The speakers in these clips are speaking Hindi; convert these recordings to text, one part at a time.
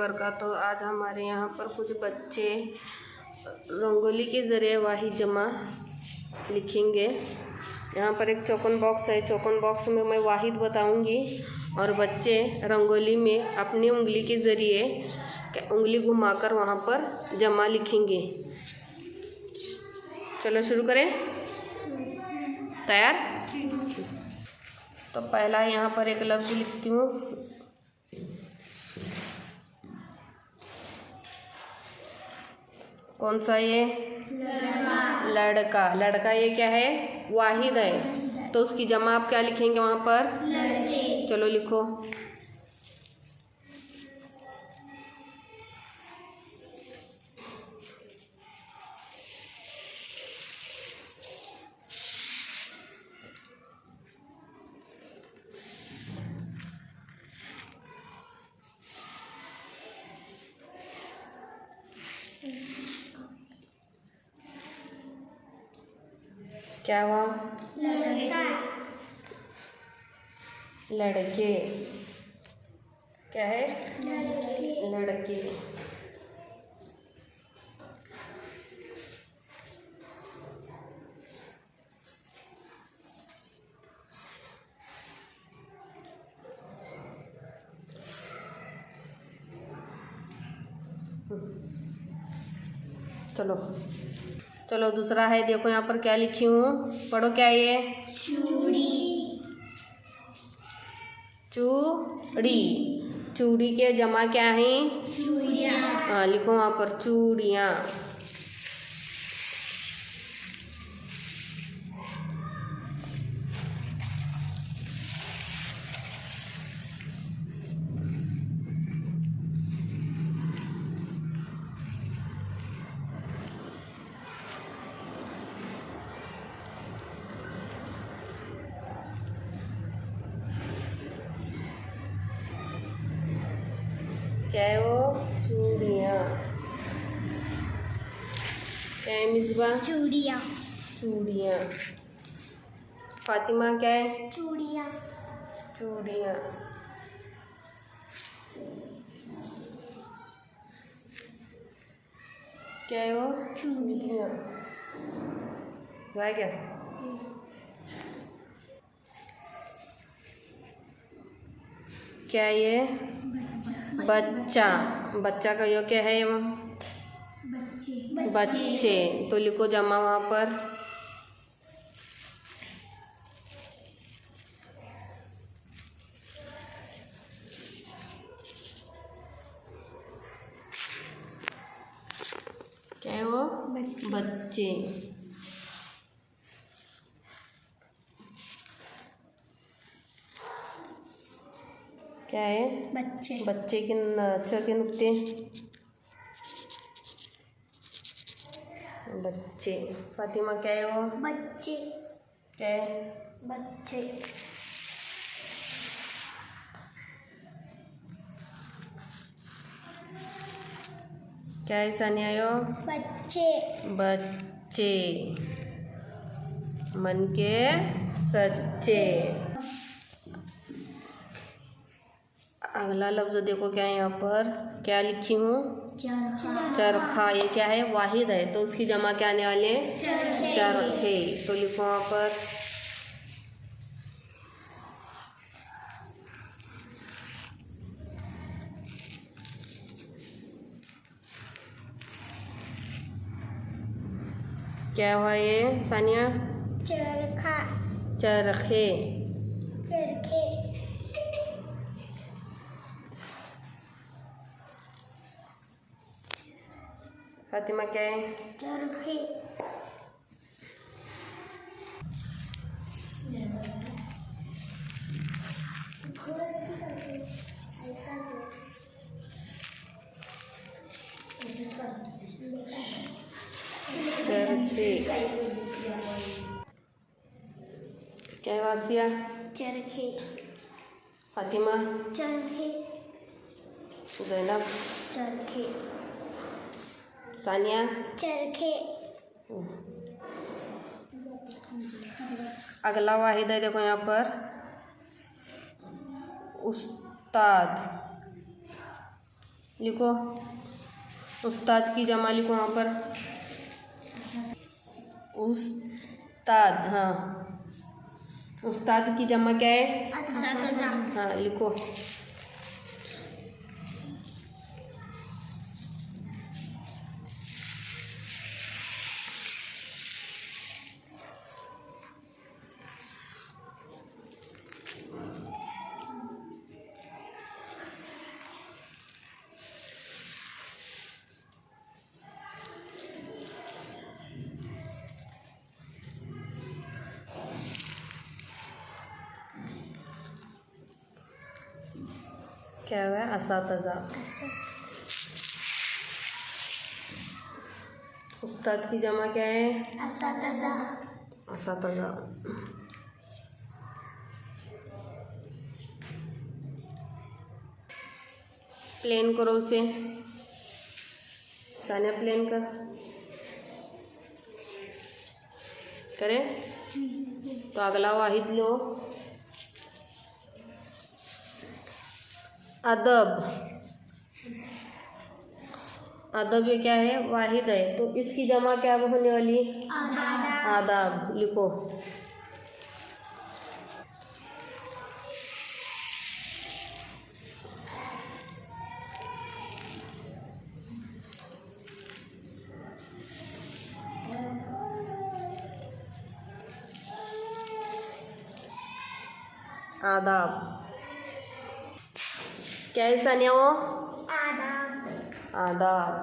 सितंबर का। तो आज हमारे यहाँ पर कुछ बच्चे रंगोली के ज़रिए वाहिद जमा लिखेंगे। यहाँ पर एक चौकोन बॉक्स है, चौकोन बॉक्स में मैं वाहिद बताऊंगी और बच्चे रंगोली में अपनी उंगली के ज़रिए उंगली घुमाकर वहाँ पर जमा लिखेंगे। चलो शुरू करें। तैयार? तो पहला यहाँ पर एक लफ्ज़ लिखती हूँ। कौन सा ये? लड़का। लड़का ये क्या है? वाहिद है, तो उसकी जमा आप क्या लिखेंगे वहाँ पर? लड़के। चलो लिखो। क्या हुआ? लड़का। लड़के। क्या है? लड़के। चलो चलो दूसरा है, देखो यहाँ पर क्या लिखी हूँ, पढ़ो। क्या ये? चूड़ी। चूड़ी। चूड़ी के जमा क्या है? चूड़ियाँ। हाँ लिखो वहाँ पर चूड़ियाँ। क्या है वो? चूड़ियाँ। क्या है मिसबा? चूड़ियाँ। चूड़ियाँ। फातिमा क्या है? चूड़ियाँ। चूड़ियाँ। क्या है वो? चूड़ियाँ। क्या? क्या ये? बच्चा। बच्चा का यो क्या है? बच्चे। तो लिखो जमा वहाँ पर। क्या है वो? बच्चे। क्या है? बच्चे। बच्चे के के नुक्ते। बच्चे। फातिमा क्या है वो? बच्चे। क्या है? बच्चे। क्या है सानिया यो? बच्चे। बच्चे। मन के सच्चे। अगला लफ्ज़ देखो क्या है यहाँ पर, क्या लिखी हूँ? चरखा। ये क्या है? वाहिद है, तो उसकी जमा क्या आने वाले हैं? चरखे। तो लिखो वहाँ पर। क्या हुआ ये सानिया? चरखा। चरखे। चरखे। फातिमा क्या है? चरखे। चरखे। क्या है वासिया? चरखे। फातिमा? चरखे। ज़ैनब? चरखे। सानिया? चरखे। अगला वाहिद है, देखो यहाँ पर उस्ताद। लिखो। उस्ताद की जमा लिखो यहाँ पर। उस्ताद, हाँ, उस्ताद की जमा क्या है? असातिज़ा। हाँ, लिखो। क्या हुआ? असातिज़ा। उस्ताद की जमा क्या है? असातिज़ा। असातिज़ा। प्लेन करो उसे। सानिया प्लेन कर। करे तो अगला वाहिद लो। अदब। अदब ये क्या है? वाहिद है, तो इसकी जमा क्या होने वाली? आदाब। लिखो। आदाब क्या है सानिया? वो आदाब। आदाब।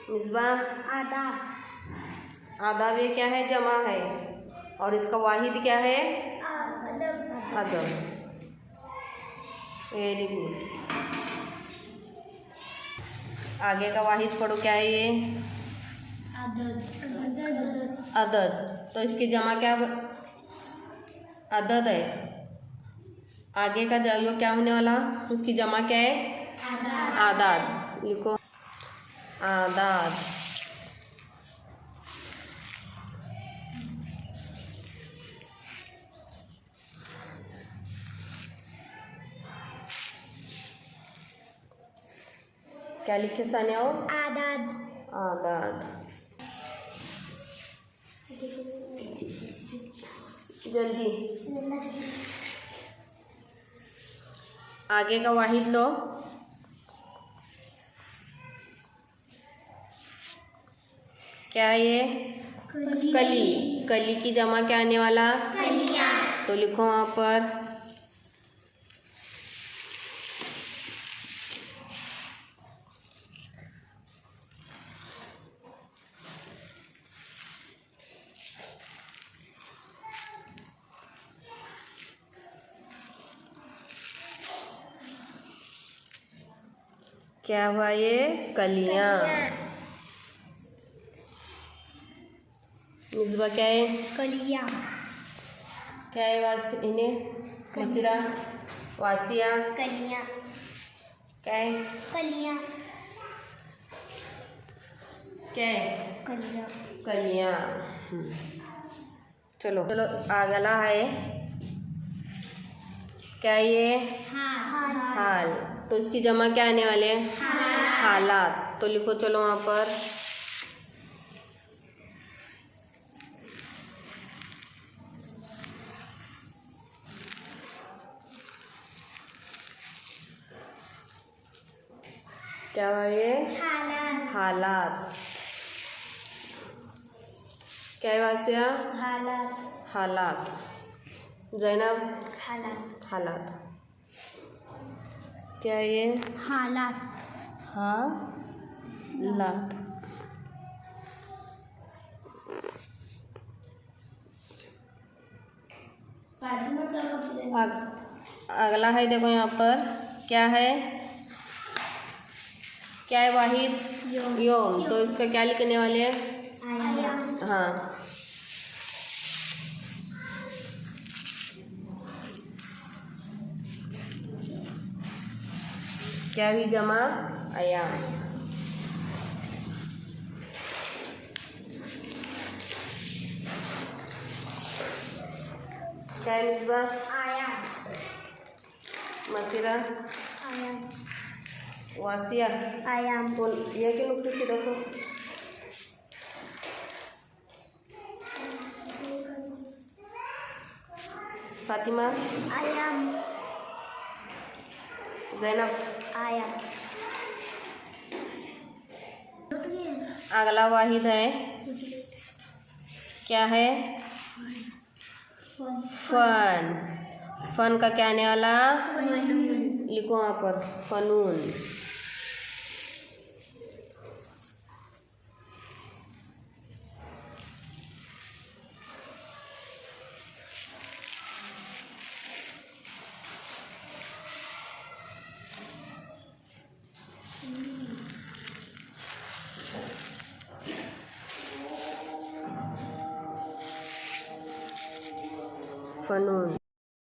मिसबाह। आदाब। आदाब ये क्या है? जमा है, और इसका वाहिद क्या है? अदब। अदब। Very good. आगे का वाहिद पढ़ो, क्या है ये? अदद। अदद। तो इसकी जमा क्या? अदद है। आगे का जो क्या होने वाला? उसकी जमा क्या है? आदाद। लिखो। आदाद। क्या लिखे सानिया? आदाद। आदाद। जल्दी। आगे का वाहिद लो। क्या है ये? कली। कली की जमा क्या आने वाला? कलिया। तो लिखो वहाँ पर। क्या हुआ ये? कलियाँ। मिसबा क्या है? कलिया। क्या है इन्हें? मसिरा। वासिया। कलिया। क्या है? कलिया। क्या है? कलिया। कलियाँ। चलो चलो अगला है। क्या है ये? हाल। तो इसकी जमा क्या आने वाले हैं? हालात। तो लिखो चलो वहाँ पर। क्या हुआ ये? हालात। क्या है वासिया? हालात। जैनब। हालात। क्या है ये? हालात। लात। अगला है, देखो यहाँ पर क्या है? क्या है वाहिद? योम। तो इसका क्या लिखने वाले हैं? हाँ, क्या भी जमा? अयाम। क्या है मिसबा? आया। मसीरा। आया। वासिया आयाम कोण ये की नुकतीच दाखव. फातिमा आयाम जैनब. आयाम अगला वाहिद है क्या है. फन. फन का क्या आने वाला. लिखो वहाँ पर फनून. फनून.